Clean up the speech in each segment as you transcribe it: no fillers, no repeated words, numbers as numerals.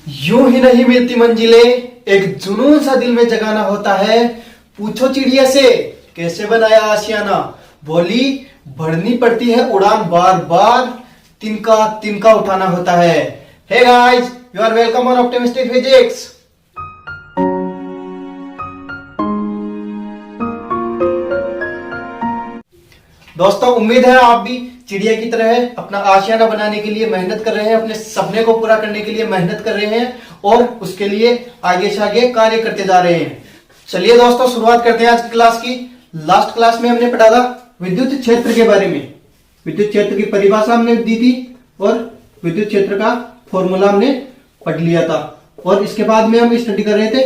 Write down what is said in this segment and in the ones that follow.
यूं ही नहीं मिलती मंजिलें, एक जुनून सा दिल में जगाना होता है। पूछो चिड़िया से कैसे बनाया आशियाना, बोली भरनी पड़ती है उड़ान बार बार, तिनका तिनका उठाना होता है। Hey guys, you are welcome on optimistic physics. दोस्तों, उम्मीद है आप भी चिड़िया की तरह अपना आशियाना बनाने के लिए मेहनत कर रहे हैं, अपने सपने को पूरा करने के लिए मेहनत कर रहे हैं और उसके लिए आगे से आगे कार्य करते जा रहे हैं। चलिए दोस्तों, शुरुआत करते हैं आज की क्लास की। लास्ट क्लास में हमने पढ़ा था विद्युत क्षेत्र के बारे में। विद्युत क्षेत्र की परिभाषा हमने दी थी और विद्युत क्षेत्र का फॉर्मूला हमने पढ़ लिया था। और इसके बाद में हम स्टडी कर रहे थे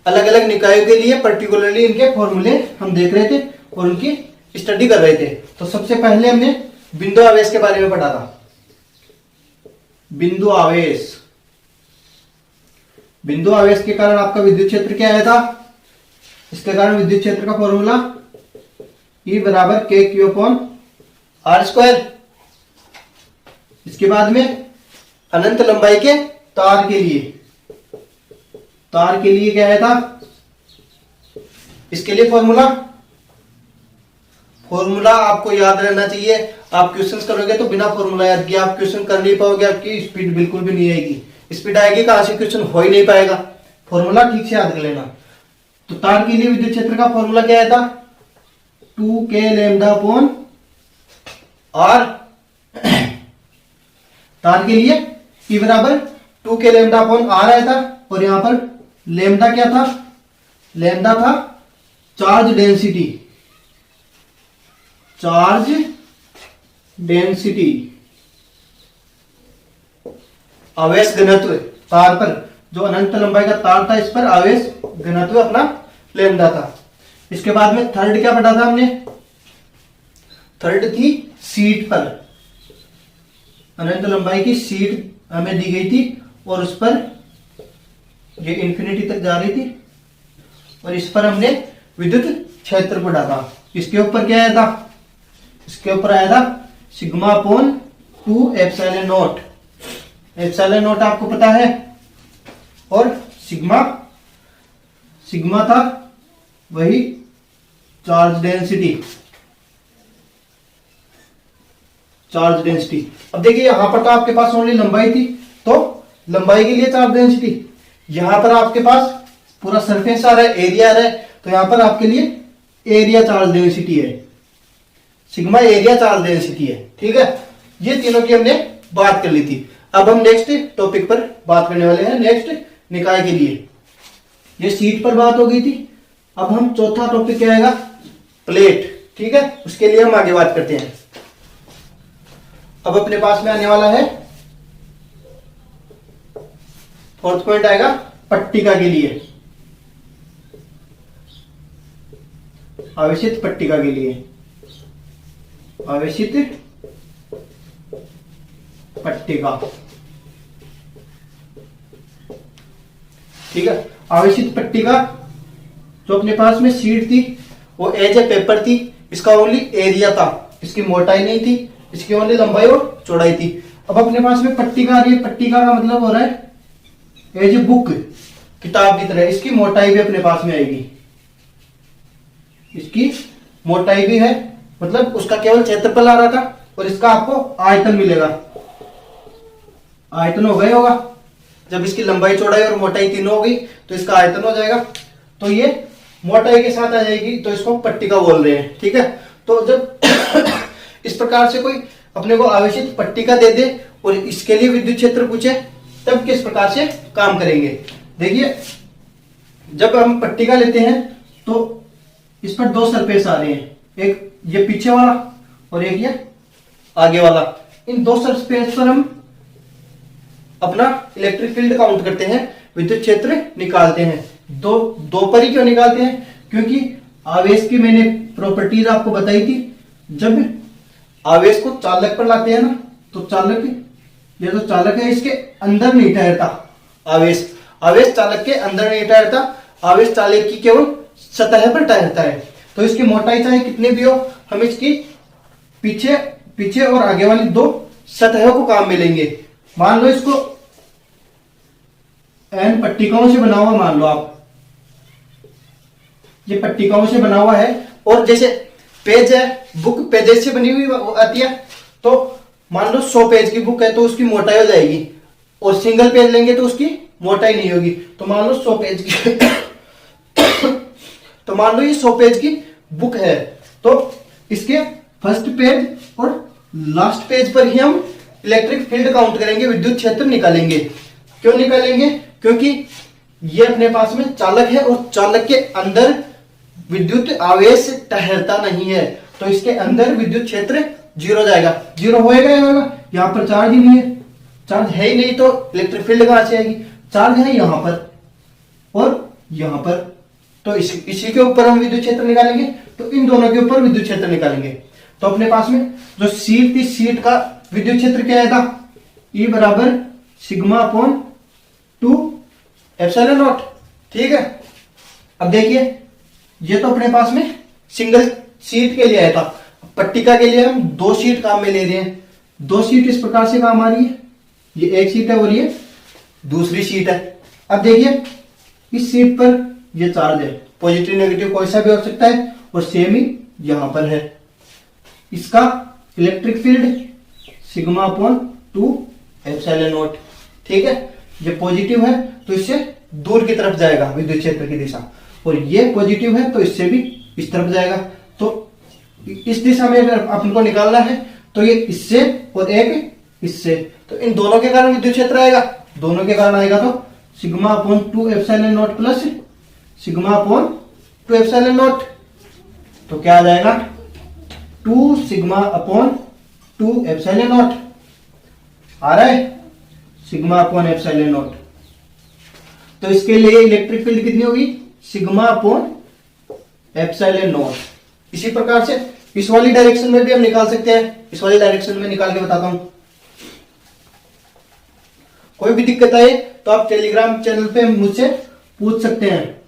अलग अलग निकायों के लिए, पर्टिकुलरली इनके फॉर्मूले हम देख रहे थे और उनकी स्टडी कर रहे थे। तो सबसे पहले हमने बिंदु आवेश के बारे में पढ़ा था। बिंदु आवेश, बिंदु आवेश के कारण आपका विद्युत क्षेत्र क्या आया था? इसके कारण विद्युत क्षेत्र का फॉर्मूला E बराबर K Q upon R square. इसके बाद में अनंत लंबाई के तार के लिए, तार के लिए क्या आया था? इसके लिए फॉर्मूला आपको याद रहना चाहिए। आप क्वेश्चंस करोगे तो बिना फॉर्मूला याद किए आप क्वेश्चन कर नहीं पाओगे, आपकी स्पीड बिल्कुल भी नहीं आएगी। स्पीड आएगी कहां से, क्वेश्चन हो ही नहीं पाएगा। फॉर्मूला ठीक से याद कर लेना। तो तार के लिए विद्युत क्षेत्र का फॉर्मूला क्या आया था? 2K lambda upon R। तार के लिए E बराबर 2K लैम्डा अपॉन R आया था और यहां पर लैम्डा क्या था? लैम्डा था चार्ज डेंसिटी, चार्ज डेंसिटी, आवेश घनत्व। तार पर जो अनंत लंबाई का तार था, इस पर आवेश घनत्व अपना लैम्डा था। इसके बाद में थर्ड क्या पढ़ा था हमने? थर्ड थी शीट पर, अनंत लंबाई की शीट हमें दी गई थी और उस पर ये इंफिनिटी तक जा रही थी और इस पर हमने विद्युत क्षेत्र पढ़ा था। इसके ऊपर क्या आया था? इसके ऊपर आया था sigma upon 2 epsilon not. Epsilon not आपको पता है और सिग्मा था वही चार्ज डेंसिटी, चार्ज डेंसिटी। अब देखिए यहां पर तो आपके पास ओनली लंबाई थी, तो लंबाई के लिए चार्ज डेंसिटी। यहां पर आपके पास पूरा सरफेस आ रहा है, एरिया आ रहा है, तो यहां पर आपके लिए एरिया चार्ज डेंसिटी है, सिग्मा एरिया चार्ज डेंसिटी है। ठीक है, ये तीनों की हमने बात कर ली थी। अब हम नेक्स्ट टॉपिक पर बात करने वाले हैं, नेक्स्ट निकाय के लिए। ये शीट पर बात हो गई थी। अब हम चौथा टॉपिक क्या आएगा? प्लेट। ठीक है, उसके लिए हम आगे बात करते हैं। अब अपने पास में आने वाला है फोर्थ पॉइंट आएगा पट्टिका के लिए, आवेशित पट्टिका के लिए, आवेशित पट्टिका। ठीक है, आवेशित पट्टिका जो अपने पास में शीट थी वो एज ए पेपर थी। इसका ओनली एरिया था, इसकी मोटाई नहीं थी, इसकी ओनली लंबाई और चौड़ाई थी। अब अपने पास में पट्टिका आ रही है। पट्टिका का मतलब हो रहा है एज ए बुक, किताब की तरह। इसकी मोटाई भी अपने पास में आएगी, इसकी मोटाई भी है, मतलब उसका केवल क्षेत्रफल आ रहा था और इसका आपको आयतन मिलेगा। आयतन हो गया होगा जब इसकी लंबाई चौड़ाई और मोटाई तीनों हो गई तो इसका आयतन हो जाएगा। तो ये मोटाई के साथ आ जाएगी, तो इसको पट्टिका बोल रहे हैं। ठीक है, तो जब इस प्रकार से कोई अपने को आवेशित पट्टिका दे दे और इसके लिए विद्युत क्षेत्र पूछे, तब किस प्रकार से काम करेंगे। देखिए, जब हम पट्टिका लेते हैं तो इस पर दो सरफेस आ रहे हैं, एक ये पीछे वाला और एक ये आगे वाला। इन दो सरफेस पर हम अपना इलेक्ट्रिक फील्ड काउंट करते हैं, विद्युत क्षेत्र निकालते हैं। दो पर ही क्यों निकालते हैं? क्योंकि आवेश की मैंने प्रॉपर्टीज आपको बताई थी। जब आवेश को चालक पर लाते हैं ना, तो चालक, ये जो चालक है इसके अंदर नहीं ठहरता आवेश, आवेश चालक के अंदर नहीं ठहरता, आवेश चालक की केवल सतह पर ठहरता है। तो इसकी मोटाई चाहे कितनी भी हो, हम इसकी पीछे और आगे वाली दो सतहों को काम में लेंगे। मान लो इसको n पट्टिकाओं से बना हुआ मान लो आप, ये पट्टिकाओं से बना हुआ है। और जैसे पेज है, बुक पेजेस से बनी हुई आती है, तो मान लो 100 पेज की बुक है तो उसकी मोटाई हो जाएगी, और सिंगल पेज लेंगे तो उसकी मोटाई नहीं होगी। तो मान लो 100 पेज की तो मान लो ये 100 पेज की बुक है, तो इसके फर्स्ट पेज और लास्ट पेज पर ही हम इलेक्ट्रिक फील्ड काउंट करेंगे, विद्युत क्षेत्र निकालेंगे। क्यों निकालेंगे? क्योंकि ये अपने पास में चालक है और चालक के अंदर विद्युत आवेश ठहरता नहीं है, तो इसके अंदर विद्युत क्षेत्र 0 जाएगा। 0 होएगा या होगा? यहां पर चार्ज ही नहीं है, चार्ज है ही नहीं तो इलेक्ट्रिक फील्ड कहां से आएगी? चार्ज है यहां पर और यहां पर, तो इसी के ऊपर हम विद्युत क्षेत्र निकालेंगे, तो इन दोनों के ऊपर विद्युत क्षेत्र निकालेंगे। तो अपने पास में जो शीट थी, शीट का विद्युत क्षेत्र क्या आया था? E बराबर सिग्मा अपॉन 2 एप्सिलॉन नॉट। ठीक है, अब देखिए ये तो अपने पास में सिंगल शीट के लिए आया था, पट्टिका के लिए हम 2 शीट काम में ले रहे हैं। 2 शीट इस प्रकार से काम आ रही है, ये एक शीट है और ये दूसरी शीट है। अब देखिए इस शीट पर ये चार्ज है, पॉजिटिव नेगेटिव कोई सा भी हो सकता है, और सेम ही यहां पर है। इसका electric field sigma upon 2 epsilon not. ठीक है, ये पॉजिटिव है तो इससे दूर की तरफ जाएगा विद्युत क्षेत्र की दिशा, और ये पॉजिटिव है तो इससे भी इस तरफ जाएगा। तो इस दिशा में अगर अपन को निकालना है तो ये इससे और एक इससे, तो इन दोनों के कारण विद्युत क्षेत्र आएगा, दोनों के कारण आएगा तो sigma upon 2 epsilon not plus sigma upon 2 epsilon not. तो क्या आ जाएगा? 2 सिग्मा अपॉन 2 एप्सिलॉन नॉट आ रहा है, सिग्मा अपॉन एप्सिलॉन नॉट। तो इसके लिए इलेक्ट्रिक फील्ड कितनी होगी? Sigma upon epsilon not. इसी प्रकार से इस वाली डायरेक्शन में भी हम निकाल सकते हैं, इस वाली डायरेक्शन में निकाल के बताता हूं। कोई भी दिक्कत आए तो आप टेलीग्राम चैनल पे मुझसे पूछ सकते हैं।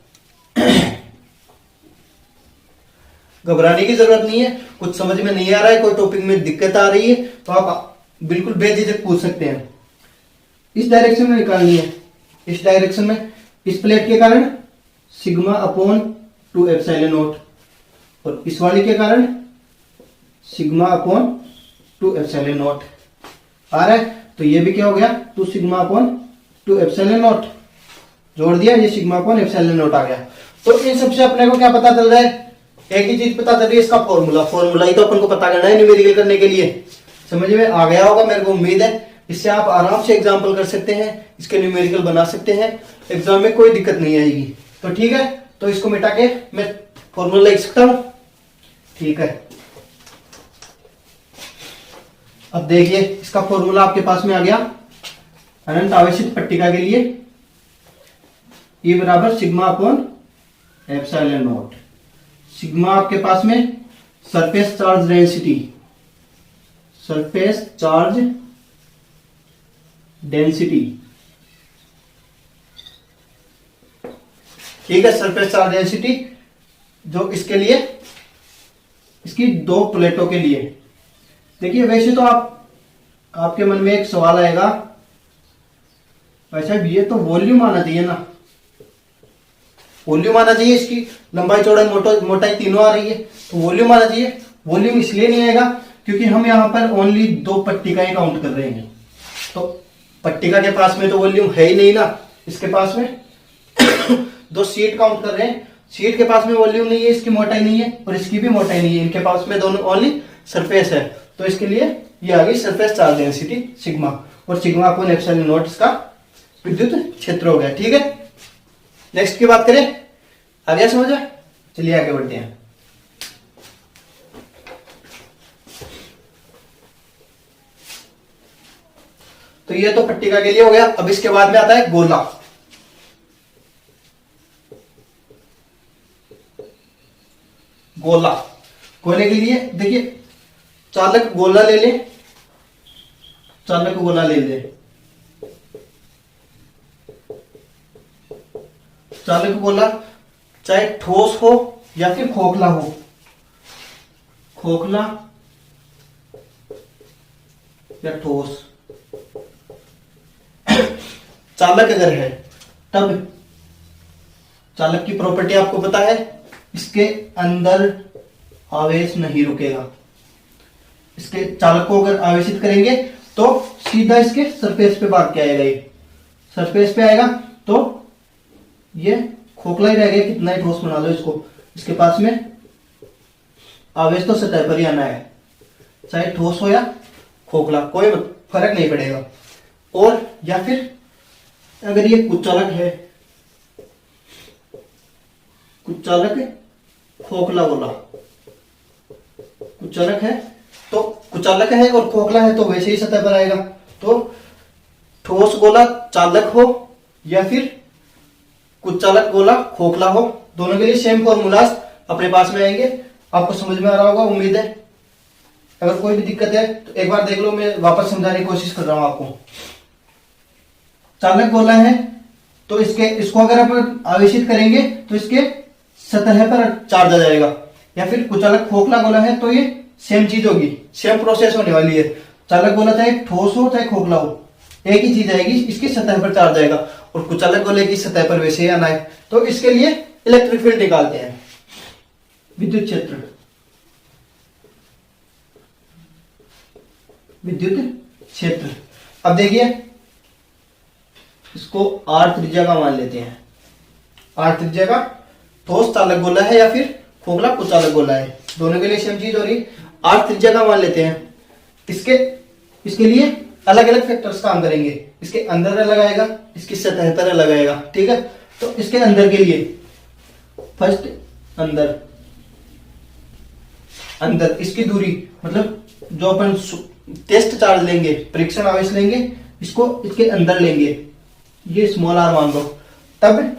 घबराने की जरूरत नहीं है, कुछ समझ में नहीं आ रहा है, कोई टॉपिक में दिक्कत आ रही है तो आप बिल्कुल बेझिझक पूछ सकते हैं। इस डायरेक्शन में निकालनी है, इस डायरेक्शन में इस प्लेट के कारण सिग्मा अपॉन 2 एप्सिलॉन नॉट, और इस वाली के कारण सिग्मा अपॉन 2 एप्सिलॉन नॉट आ रहा है। तो ये भी क्या हो गया? 2 सिग्मा अपॉन 2 एप्सिलॉन नॉट, जोड़ दिया, ये सिग्मा अपॉन एप्सिलॉन नॉट आ गया। तो इन सबसे अपने को क्या पता चल रहा है? एक ही चीज पता चल रही है, इसका फॉर्मूला ही तो अपन को पता करना है न्यूमेरिकल करने के लिए। समझ में आ गया होगा मेरे को उम्मीद है। इससे आप आराम से एग्जाम्पल कर सकते हैं, इसके न्यूमेरिकल बना सकते हैं, एग्जाम में कोई दिक्कत नहीं आएगी। तो ठीक है, तो इसको मिटा के मैं फॉर्मूला लिख सकता हूं। ठीक है, अब देखिए इसका फॉर्मूला आपके पास में आ गया। अनंत आवेशित पट्टिका के लिए E बराबर sigma upon epsilon not. Sigma आपके पास में surface charge density, surface charge density. ठीक है, सरफेस चार्ज डेंसिटी जो इसके लिए, इसकी 2 प्लेटों के लिए। देखिए वैसे तो आपके मन में एक सवाल आएगा, वैसे ये तो वॉल्यूम आना चाहिए ना, वॉल्यूम आना चाहिए, इसकी लंबाई चौड़ाई मोटाई तीनों आ रही है तो वॉल्यूम आना चाहिए। वॉल्यूम इसलिए नहीं आएगा क्योंकि हम यहां पर ओनली 2 पट्टिकाएं काउंट कर रहे हैं, तो पट्टिका के पास में तो वॉल्यूम है ही नहीं ना, इसके पास में 2 शीट काउंट कर रहे हैं, शीट के पास में वॉल्यूम नहीं है, इसकी मोटाई नहीं है और इसकी भी मोटाई नहीं है, इनके पास में दोनों ओनली सरफेस है। तो इसके लिए ये आ गई सरफेस चार्ज डेंसिटी सिग्मा, और सिग्मा अपॉन एप्सिलॉन नॉट इसका विद्युत क्षेत्र हो गया। ठीक है, नेक्स्ट की बात करें, आ गया समझ? चलिए आगे बढ़ते हैं। तो ये तो पट्टिका के लिए हो गया। अब इसके बाद में आता है गोला। गोला, गोले के लिए देखिए चालक गोला ले ले, चालक गोला ले ले, चालक गोला चाहे ठोस हो या फिर खोखला हो, खोखला या ठोस, चालक अगर है तब चालक की प्रॉपर्टी आपको पता है, इसके अंदर आवेश नहीं रुकेगा। इसके चालक को अगर आवेशित करेंगे तो सीधा इसके सरफेस पे भाग के आएगा, ये सरफेस पे आएगा तो ये खोखला ही रहेगा, कितना ही ठोस बना लो इसको, इसके पास में आवेश तो सतह पर ही आना है, चाहे ठोस हो या खोखला, कोई फर्क नहीं पड़ेगा। और या फिर अगर ये कुचालक है, कुचालक खोखला गोला, कुचालक है तो कुचालक है और खोखला है तो वैसे ही सतह पर आएगा। तो ठोस गोला चालक हो या फिर कुचालक गोला खोखला हो, दोनों के लिए सेम फॉर्मूलाज अपने पास में आएंगे। आपको समझ में आ रहा होगा उम्मीद है। अगर कोई भी दिक्कत है तो एक बार देख लो, मैं वापस समझाने की कोशिश कर रहा हूं आपको। चालक गोला है तो इसको अगर आप आवेशित करेंगे तो इसके सतह पर चार्ज आ जाएगा, या फिर कुचालक खोखला गोला है तो ये सेम चीज होगी, सेम प्रोसेस होने वाली है। चालक गोला चाहे ठोस हो चाहे खोखला हो, एक ही चीज आएगी, इसकी सतह पर चार्ज आएगा, और कुचालक गोले की सतह पर वैसे ही आना है। तो इसके लिए इलेक्ट्रिक फील्ड निकालते हैं, विद्युत क्षेत्र, विद्युत क्षेत्र। अब देखिए इसको आर त्रिज्या का मान लेते हैं, आर त्रिज्या का ठोस चालक गोला है या फिर खोखला कुचालक गोला है, दोनों के लिए सेम चीज हो रही। आर त्रिज्या का मान लेते हैं, इसके लिए अलग अलग फैक्टर्स काम करेंगे, इसके अंदर अलग आएगा, इसकी सतह पर अलग आएगा, ठीक है। तो इसके अंदर के लिए फर्स्ट अंदर इसकी दूरी, मतलब जो अपन टेस्ट चार्ज लेंगे, परीक्षण आवेश लेंगे, इसको इसके अंदर लेंगे, ये स्मॉल आर मान लो, तब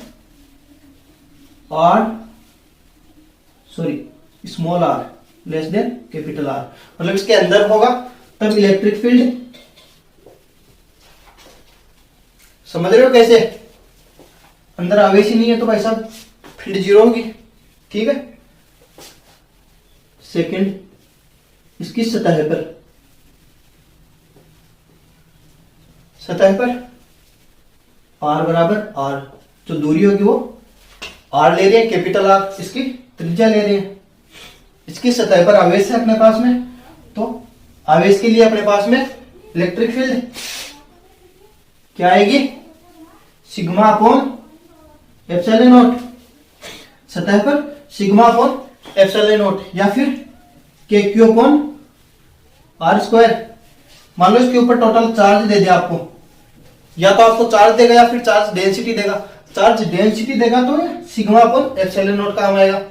small R less than capital R, मतलब इसके अंदर होगा, तब इलेक्ट्रिक फील्ड, समझ रहे हो कैसे? अंदर आवेश ही नहीं है तो भाई साहब फील्ड जीरो होगी, ठीक है। सेकंड, इसकी सतह पर आर बराबर आर, जो दूरी होगी वो आर ले रहे हैं, कैपिटल आर इसकी त्रिज्या ले रहे हैं। इसकी सतह पर आवेश है अपने पास में, तो आवेश के लिए अपने पास में इलेक्ट्रिक फील्ड क्या आएगी, सिग्मा अपॉन एप्सिलॉन नॉट, सतह पर सिग्मा अपॉन एप्सिलॉन नॉट, या फिर के क्यू अपॉन आर स्क्वायर। मान लो इसके ऊपर टोटल चार्ज दे दिया आपको, या तो आपको चार्ज देगा या फिर चार्ज डेंसिटी देगा। चार्ज डेंसिटी देगा तो सिग्मा अपॉन एप्सिलॉन नॉट काम आएगा,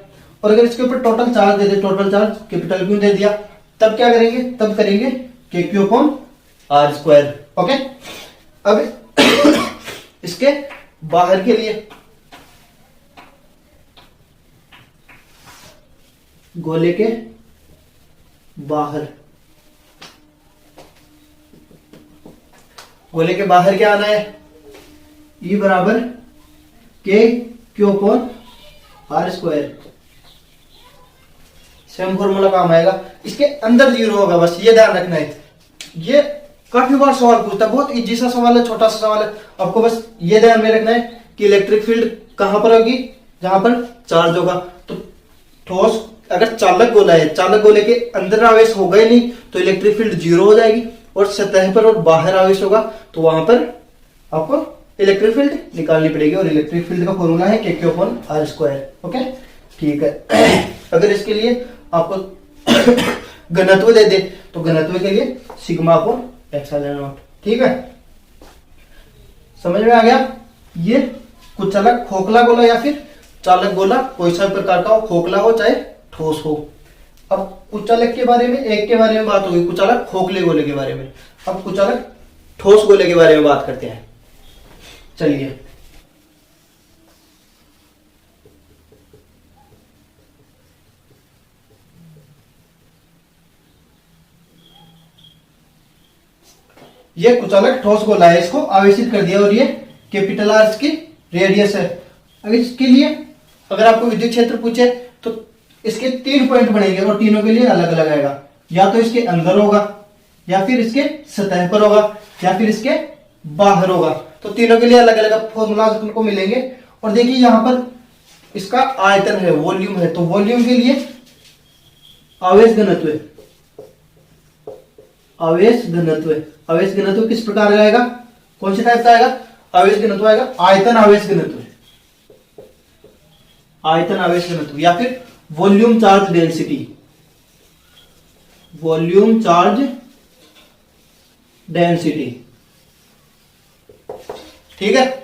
और अगर इसके ऊपर टोटल चार्ज दे दे, टोटल चार्ज कैपिटल क्यू दे दिया, तब क्या करेंगे, तब करेंगे K Q upon R square, okay. अब इसके बाहर के लिए गोले के बाहर, गोले के बाहर क्या आना है, ई बराबर K Q upon R square, same formula काम आएगा। इसके अंदर जीरो होगा, बस ये ध्यान रखना है। ये काफी बार सवाल पूछता है, बहुत इजी सा सवाल है, छोटा सा सवाल है, आपको बस ये ध्यान में रखना है कि इलेक्ट्रिक फील्ड कहां पर होगी, जहां पर चार्ज होगा। तो ठोस अगर चालक गोला है, चालक गोले के अंदर आवेश होगा ही नहीं तो इलेक्ट्रिक फील्ड जीरो हो जाएगी, और सतह पर और बाहर आवेश होगा तो वहां पर आपको इलेक्ट्रिक फील्ड निकालनी पड़ेगी, और इलेक्ट्रिक फील्ड का फॉर्मूला है K Q upon R square, okay, ठीक है। अगर इसके लिए आपको घनत्व दे दे तो घनत्व के लिए सिग्मा अपॉन एप्सिलॉन नॉट, ठीक है। समझ में आ गया? ये कुचालक खोखला गोला या फिर चालक गोला, कोई सा प्रकार का हो, खोखला हो चाहे ठोस हो। अब कुचालक के बारे में, एक के बारे में बात होगी, कुचालक खोखले गोले के बारे में। अब कुचालक ठोस गोले के बारे में बात करते हैं, चलिए। ये कुचालक ठोस गोला है, इसको आवेशित कर दिया, और ये कैपिटल आर इसकी रेडियस है। अब इसके लिए अगर आपको विद्युत क्षेत्र पूछे तो इसके 3 पॉइंट बनेंगे, और तीनों के लिए अलग अलग आएगा, या तो इसके अंदर होगा, या फिर इसके सतह पर होगा, या फिर इसके बाहर होगा। तो तीनों के लिए अलग अलग फॉर्मूला को मिलेंगे। और देखिए यहां पर इसका आयतन है, वॉल्यूम है, तो वॉल्यूम के लिए आवेश घनत्व, आवेश घनत्व, आवेश घनत्व किस प्रकार का आएगा, कौन से टाइप का आएगा, आवेश घनत्व आएगा आयतन आवेश घनत्व, आयतन आवेश घनत्व, या फिर volume charge density, volume charge density. ठीक है,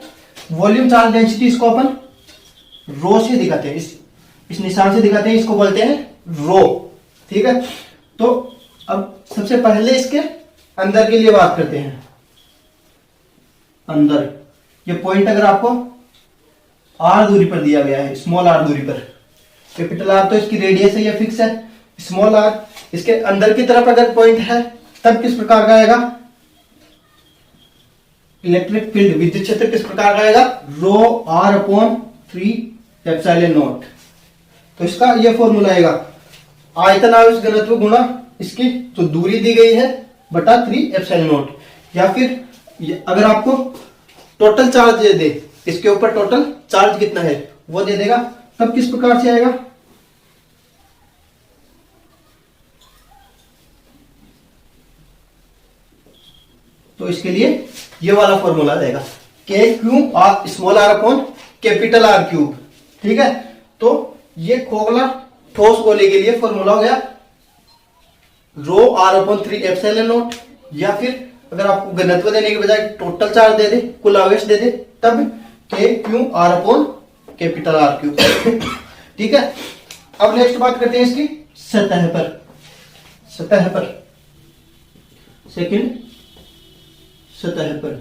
वॉल्यूम चार्ज डेंसिटी इसको अपन रो से दिखाते हैं, इस निशान से दिखाते हैं, इसको बोलते हैं रो। ठीक है, तो अब सबसे पहले इसके अंदर के लिए बात करते हैं। अंदर ये पॉइंट अगर आपको आर दूरी पर दिया गया है, स्मॉल आर दूरी पर, कैपिटल आर तो इसकी रेडियस है, ये फिक्स है, स्मॉल आर इसके अंदर की तरफ अगर पॉइंट है तब किस प्रकार का आएगा, इलेक्ट्रिक फील्ड विद्युत क्षेत्र किस प्रकार का आएगा, रो आर अपॉन 3 एप्सिलॉन नॉट। तो इसका ये फॉर्मूला आएगा आयतन आवेश घनत्व गुणा इसकी जो दूरी दी गई है बटा 3 एप्सिलॉन नॉट। या फिर अगर आपको टोटल चार्ज दे दे, इसके ऊपर टोटल चार्ज कितना है वो दे देगा, तब किस प्रकार से आएगा, तो इसके लिए ये वाला फॉर्मूला रहेगा K Q R small R upon capital R cube. ठीक है, तो ये खोखला ठोस गोले के लिए फॉर्मूला हो गया रो आर अपॉन 3 एप्सिलॉन नॉट। या फिर अगर आपको घनत्व देने के बजाय टोटल चार्ज दे दे, कुल आवेश दे दे, तब के Q are upon capital R cube. ठीक है, अब नेक्स्ट बात करते हैं इसकी सतह पर, सतह पर, सेकंड सतह पर।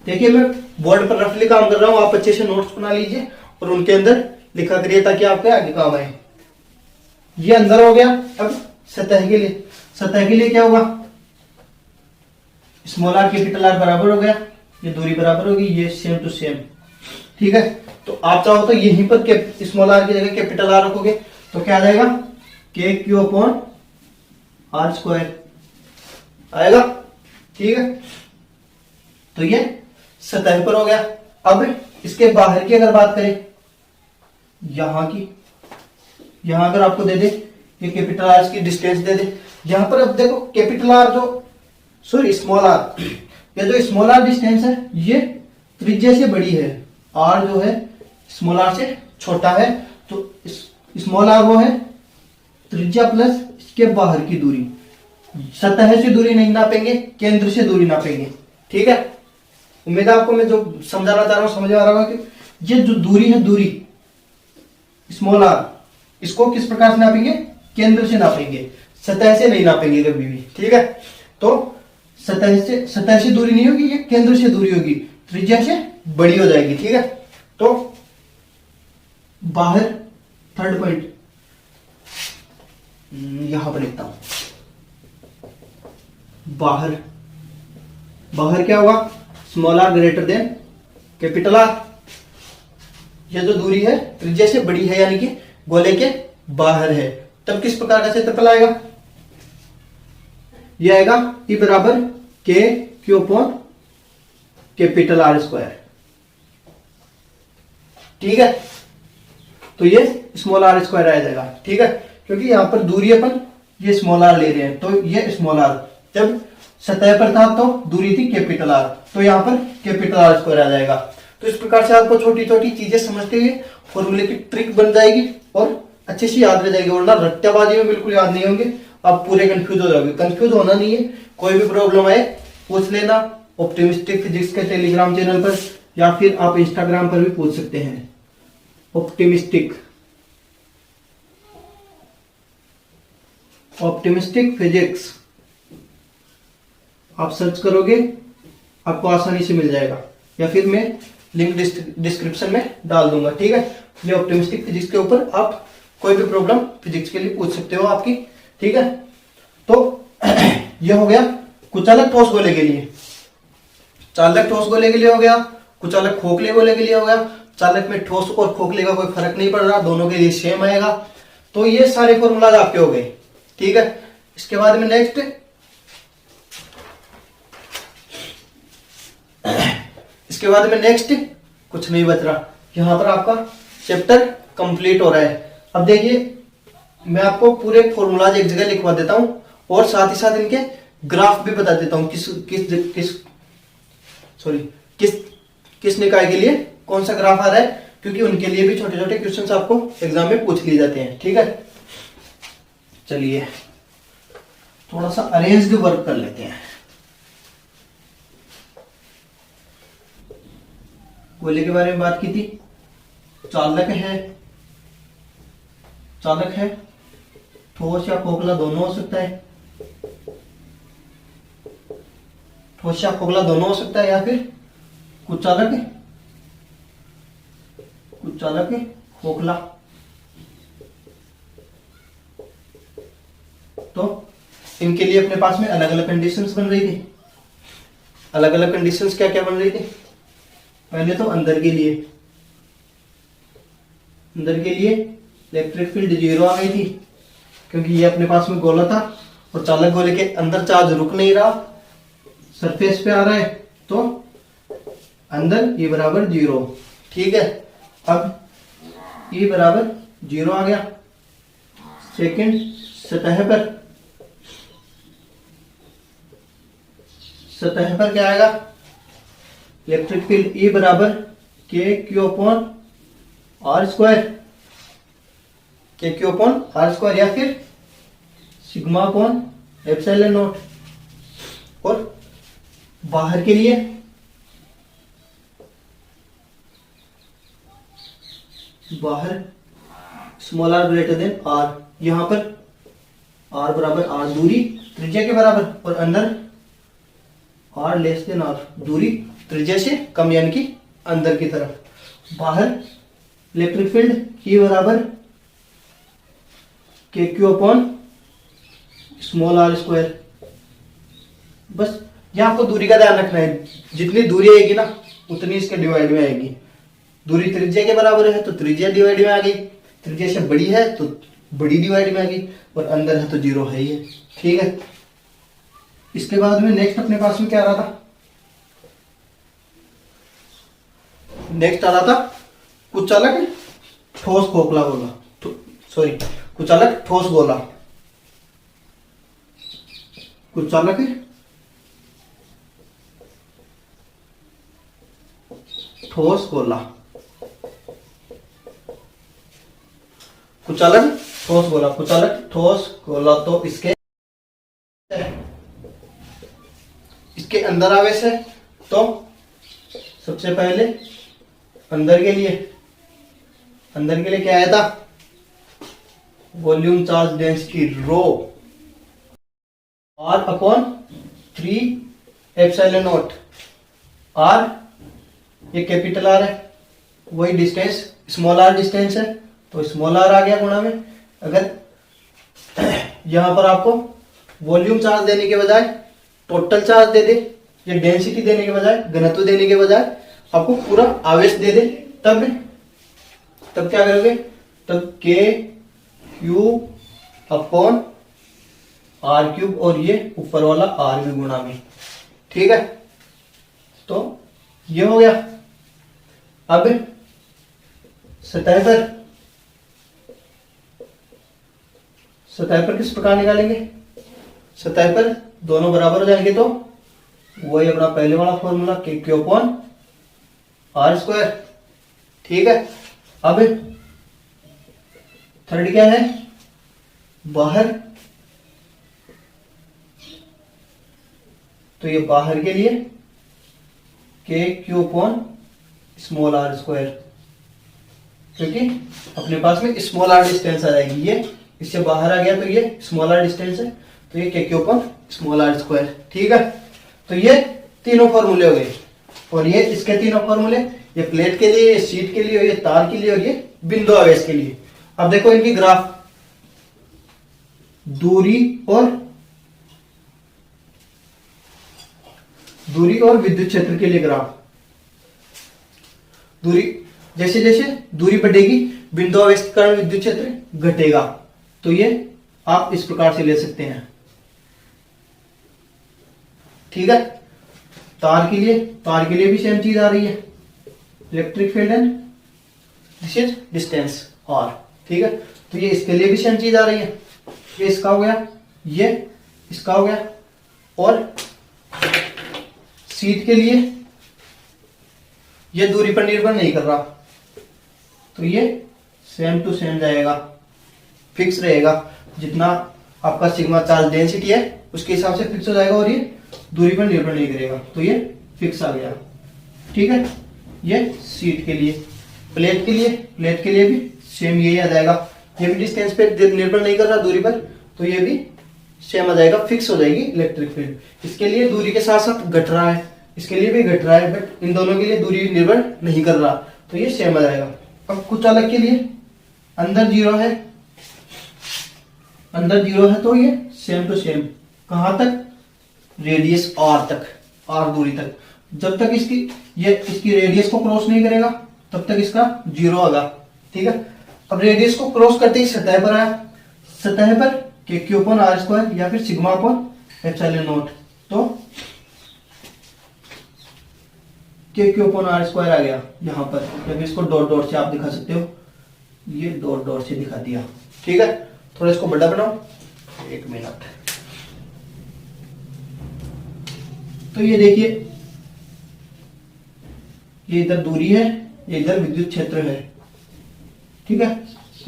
देखिए मैं बोर्ड पर रफली काम कर रहा हूं, आप अच्छे से नोट्स बना लीजिए और उनके अंदर लिखा करिए ताकि आपके आगे काम आए। ये अंदर हो गया। अब सतह के लिए, सतह के लिए क्या होगा, स्मॉल आर कैपिटल आर बराबर हो गया, ये दूरी बराबर होगी, ये सेम टू सेम। ठीक है, तो आप चाहो तो यहीं पर स्मॉल आर की जगह कैपिटल आर रखोगे तो क्या आ जाएगा, के क्यू अपॉन आर स्क्वायर आएगा। ठीक है, तो ये सतह पर हो गया। अब इसके बाहर की अगर बात करें, यहां की, यहां अगर आपको दे दे ये कैपिटल आर की डिस्टेंस दे दे, यहां पर अब देखो कैपिटल आर जो सॉरी स्मॉल आर, ये जो स्मॉल आर डिस्टेंस है ये त्रिज्या से बड़ी है, आर जो है स्मॉल आर से छोटा है, तो स्मॉल आर वो है त्रिज्या प्लस इसके बाहर की दूरी। सतह से दूरी नहीं नापेंगे, केंद्र से दूरी नापेंगे। ठीक है, उम्मीद है आपको मैं जो समझाना चाह रहा हूं समझ आ रहा होगा कि ये जो दूरी है, दूरी स्मॉल आर, इसको किस प्रकार से नापेंगे, केंद्र से नापेंगे, सतह से नहीं नापेंगे कभी भी। ठीक है, तो सतह से दूरी नहीं होगी, ये केंद्र से दूरी होगी, त्रिज्या से बड़ी हो जाएगी। ठीक है, तो बाहर थर्ड पॉइंट यहां पर लिखता हूं, बाहर, बाहर क्या होगा, small R greater than capital R. यह जो दूरी है त्रिज्या से बड़ी है, यानी कि गोले के बाहर है, तब किस प्रकार का क्षेत्रफल आएगा, यह आएगा ई बराबर K Q upon capital are square. ठीक है, तो ये स्मॉल आर स्क्वायर आ जाएगा। ठीक है, क्योंकि यहां पर दूरी अपन ये स्मॉल आर ले रहे हैं, तो ये स्मॉल आर जब सतह पर था तो दूरी थी कैपिटल आर, तो यहां पर कैपिटल आर स्क्वायर आ जाएगा। तो इस प्रकार से आपको छोटी छोटी चीजें समझते हुए फॉर्मूले की ट्रिक बन जाएगी और अच्छे से याद रह जाएगी, वरना रट्टेबाजी में बिल्कुल याद नहीं होंगे, आप पूरे कंफ्यूज हो जाओगे। कंफ्यूज होना नहीं है, कोई भी प्रॉब्लम आए पूछ लेना ऑप्टिमिस्टिक फिजिक्स के टेलीग्राम चैनल पर, या फिर आप इंस्टाग्राम पर भी पूछ सकते हैं, ऑप्टिमिस्टिक फिजिक्स आप सर्च करोगे आपको आसानी से मिल जाएगा, या फिर मैं लिंक डिस्क्रिप्शन में डाल दूंगा। ठीक है, ये ऑप्टिमिस्टिक फिजिक्स के ऊपर आप कोई भी प्रॉब्लम फिजिक्स के लिए पूछ सकते हो आपकी। ठीक है, तो ये हो गया कुचालक ठोस गोले के लिए, चालक ठोस गोले के लिए हो गया, कुचालक खोखले गोले के लिए हो गया। चालक में ठोस और खोखले का कोई फर्क नहीं पड़ रहा, दोनों के लिए सेम आएगा। तो ये सारे फॉर्मूलाज आपके हो गए। ठीक है, इसके बाद में नेक्स्ट इसके बाद में नेक्स्ट कुछ नहीं बच रहा, यहां पर आपका चैप्टर कंप्लीट हो रहा है। अब देखिए मैं आपको पूरे फॉर्मूलाज एक जगह लिखवा देता हूं और साथ ही साथ इनके ग्राफ भी बता देता हूं किस निकाय के लिए कौन सा ग्राफ आ रहा है, क्योंकि उनके लिए भी छोटे छोटे क्वेश्चंस आपको एग्जाम में पूछ लिए जाते हैं। ठीक है, चलिए थोड़ा सा अरेंज्ड वर्क कर लेते हैं। गोले के बारे में बात की थी, चालक है, ठोस या खोखला दोनों हो सकता है, ठोस या खोखला दोनों हो सकता है, या फिर कुचालक खोखला। तो इनके लिए अपने पास में अलग अलग कंडीशंस बन रही थी। अलग अलग कंडीशंस क्या क्या बन रही थी? पहले तो अंदर के लिए इलेक्ट्रिक फील्ड 0 आ गई थी, क्योंकि ये अपने पास में गोला था और चालक गोले के अंदर चार्ज रुक नहीं रहा, सरफेस पे आ रहा है, तो अंदर E बराबर 0। ठीक है, अब E बराबर 0 आ गया। सेकंड, सतह पर क्या आएगा? इलेक्ट्रिक फील्ड E बराबर KQ/R², या फिर σ/ε0। और बाहर के लिए small r greater than r, यहां पर r बराबर r दूरी त्रिज्या के बराबर, और अंदर r लेस देन r दूरी त्रिज्या से कम, यानी कि अंदर की तरफ। बाहर इलेक्ट्रिक फील्ड E बराबर KQ/r²। बस ये आपको दूरी का ध्यान रखना है, जितनी दूरी आएगी ना उतनी इसके डिवाइड में आएगी। दूरी त्रिज्या के बराबर है तो त्रिज्या डिवाइड में आ गई, त्रिज्या से बड़ी है तो बड़ी डिवाइड में आ गई, और अंदर है तो 0 है ही है। ठीक है, इसके बाद में नेक्स्ट अपने पास में क्या आ रहा था? नेक्स्ट आ रहा था कुचालक ठोस खोखला गोला, कुचालक ठोस गोला। कुचालक ठोस गोला, कुचालक ठोस गोला। तो इसके अंदर आवेश है, तो सबसे पहले अंदर के लिए क्या आया था? Volume charge density rho R/3ε0। R ये कैपिटल R है, वही डिस्टेंस स्मॉल r डिस्टेंस है, तो स्मॉल r आ गया गुणा में। अगर यहां पर आपको वॉल्यूम चार्ज देने के बजाय टोटल चार्ज दे दे, या डेंसिटी देने के बजाय, घनत्व देने के बजाय आपको पूरा आवेश दे दे, तब क्या करोगे? तब KQ/r3, और ये ऊपर वाला r भी गुणा में। ठीक है, तो ये हो गया। अब सतह पर किस प्रकार निकालेंगे? सतह पर दोनों बराबर हो जाएंगे, तो वही अपना पहले वाला फॉर्मूला KQ/r²। ठीक है, अब थर्ड क्या है? बाहर, तो ये बाहर के लिए KQ/r², क्योंकि अपने पास में स्मॉल r डिस्टेंस आ जाएगी, ये इससे बाहर आ गया तो ये स्मॉल r डिस्टेंस है, तो ये KQ/r²। ठीक है, तो ये तीनों फॉर्मूले हो गए, और ये इसके तीनों फॉर्मूले, ये प्लेट के लिए, ये शीट के लिए, ये तार के लिए, और ये बिंदु आवेश के लिए। अब देखो इनकी ग्राफ, दूरी और विद्युत क्षेत्र के लिए ग्राफ। दूरी, जैसे जैसे दूरी बढ़ेगी बिंदु आवेश के कारण विद्युत क्षेत्र घटेगा, तो ये आप इस प्रकार से ले सकते हैं। ठीक है, तार के लिए भी सेम चीज आ रही है, electric field and this is distance R, ठीक है। तो ये इसके लिए भी सेम चीज आ रही है, ये इसका हो गया, ये इसका हो गया, और शीट के लिए ये दूरी पर निर्भर नहीं कर रहा, तो ये सेम टू सेम जाएगा, फिक्स रहेगा। जितना आपका सिग्मा चार्ज डेंसिटी है उसके हिसाब से फिक्स हो जाएगा, और ये दूरी पर निर्भर नहीं करेगा, तो ये फिक्स आ गया, ठीक है। ये शीट के लिए, प्लेट के लिए भी सेम यही आ जाएगा, ये भी डिस्टेंस पे निर्भर नहीं कर रहा, दूरी पर, तो ये भी सेम आ जाएगा, फिक्स हो जाएगी इलेक्ट्रिक फील्ड। इसके लिए दूरी के साथ साथ घट रहा है, इसके लिए भी घट रहा है, बट इन दोनों के लिए दूरी निर्भर नहीं कर रहा, तो ये सेम आ जाएगा। अब कुछ अलग के लिए अंदर जीरो है, तो ये सेम टू सेम कहां तक, रेडियस आर तक, आर दूरी तक, जब तक इसकी रेडियस को क्रॉस नहीं करेगा तब तक इसका जीरो होगा, ठीक है। अब रेडियस को क्रॉस करते ही सतह पर आया, सतह पर के क्यू अपॉन आर स्क्वायर या फिर सिग्मा अपॉन एप्सिलॉन नॉट, तो के क्यू अपॉन आर स्क्वायर आ गया यहां पर, या फिर इसको डॉट डॉट से आप दिखा सकते हो, ये डॉट डॉट से दिखा दिया, ठीक है। थोड़ा इसको बड़ा बनाओ, 1 मिनट। तो ये देखिए, ये इधर दूरी है, ये इधर विद्युत क्षेत्र है, ठीक है,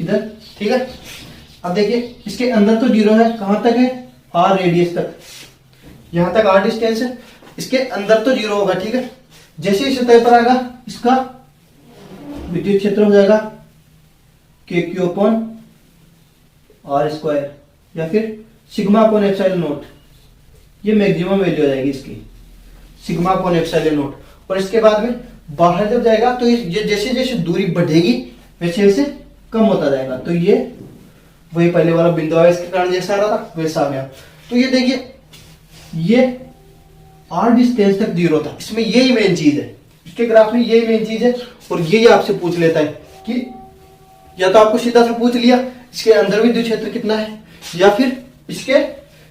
इधर, ठीक है। अब देखिए इसके अंदर तो जीरो है, कहां तक है, आर रेडियस तक, यहां तक आर डिस्टेंस है, इसके अंदर तो जीरो होगा, ठीक है। जैसे ही सतह पर आएगा इसका विद्युत क्षेत्र हो जाएगा के क्यू अपॉन आर स्क्वायर या फिर सिग्मा अपॉन एप्सिलॉन नॉट, ये मैक्सिमम वैल्यू आ जाएगी इसकी, सिग्मा अपॉन एप्सिलॉन नॉट। और इसके बाद में बाहर जब जाएगा तो ये जैसे जैसे दूरी बढ़ेगी वैसे वैसे कम होता जाएगा, तो ये वही पहले वाला बिंदु है, इसके कारण जैसा आ रहा था वैसा आ गया। तो ये देखिए, ये आर डिस्टेंस तक जीरो था, इसमें यही मेन चीज है, इसके ग्राफ में यही मेन चीज है। और यही आपसे पूछ लेता है कि या तो आपको सीधा से पूछ लिया इसके अंदर विद्युत क्षेत्र कितना है, या फिर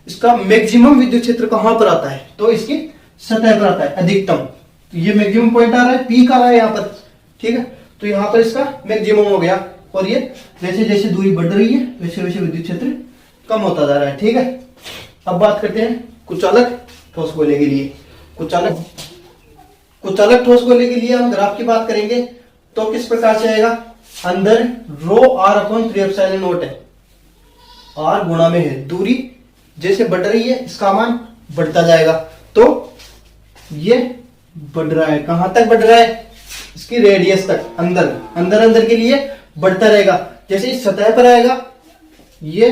इसका मैक्सिमम विद्युत क्षेत्र कहां पर आता है, तो इसकी सतह पर आता है अधिकतम, तो ये मैक्सिमम पॉइंट आ रहा है, पीक आ रहा है यहाँ पर, ठीक है। तो यहाँ पर इसका मैक्सिमम हो गया, और ये जैसे जैसे दूरी बढ़ रही है वैसे वैसे विद्युत क्षेत्र कम होता जा रहा है, ठीक है। अब बात करते हैं कुछ अलग ठोस गोले के लिए, कुछ अलग ठोस गोले के लिए हम ग्राफ की बात करेंगे, तो किस प्रकार से आएगा, अंदर रो आर अपॉन 3 एप्सिलॉन नॉट है, आर गुणा में है, दूरी जैसे बढ़ रही है इसका मान बढ़ता जाएगा, तो ये बढ़ रहा है, कहां तक बढ़ रहा है, इसकी रेडियस तक, अंदर के लिए बढ़ता रहेगा। जैसे इस सतह पर आएगा ये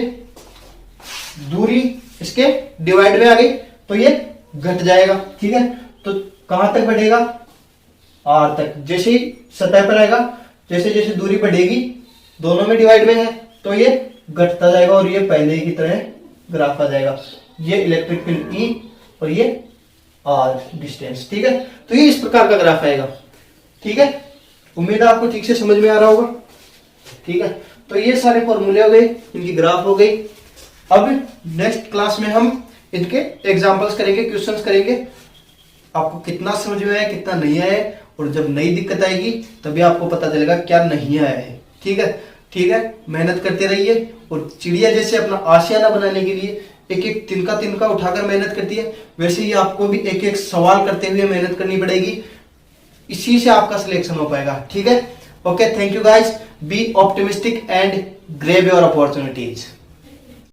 दूरी इसके डिवाइड में आ गई तो ये घट जाएगा, ठीक है। तो कहां तक बढ़ेगा, आर तक। जैसे ही सतह पर आएगा जैसे जैसे दूरी बढ़ेगी, दोनों में डिवाइड में है तो ये घटता जाएगा, और ये पहले की तरह ग्राफ आ जाएगा, ये इलेक्ट्रिक फील्ड ई और ये आर डिस्टेंस, ठीक है। तो ये इस प्रकार का ग्राफ आएगा, ठीक है। उम्मीद है आपको ठीक से समझ में आ रहा होगा, ठीक है। तो ये सारे फॉर्मूले हो गए, इनकी ग्राफ हो गई। अब नेक्स्ट क्लास में हम इनके एग्जांपल्स करेंगे, क्वेश्चंस करेंगे, आपको कितना समझ में आया कितना नहीं आया, और जब नई दिक्कत आएगी तभी आपको पता चलेगा क्या नहीं आया है, ठीक है। ठीक है, मेहनत करते रहिए, और चिड़िया जैसे अपना आशियाना बनाने के लिए एक एक तिनका उठाकर मेहनत करती है, वैसे ही आपको भी एक एक सवाल करते हुए मेहनत करनी पड़ेगी, इसी से आपका सिलेक्शन हो पाएगा, ठीक है। Okay, thank you guys, be optimistic and grab your opportunities.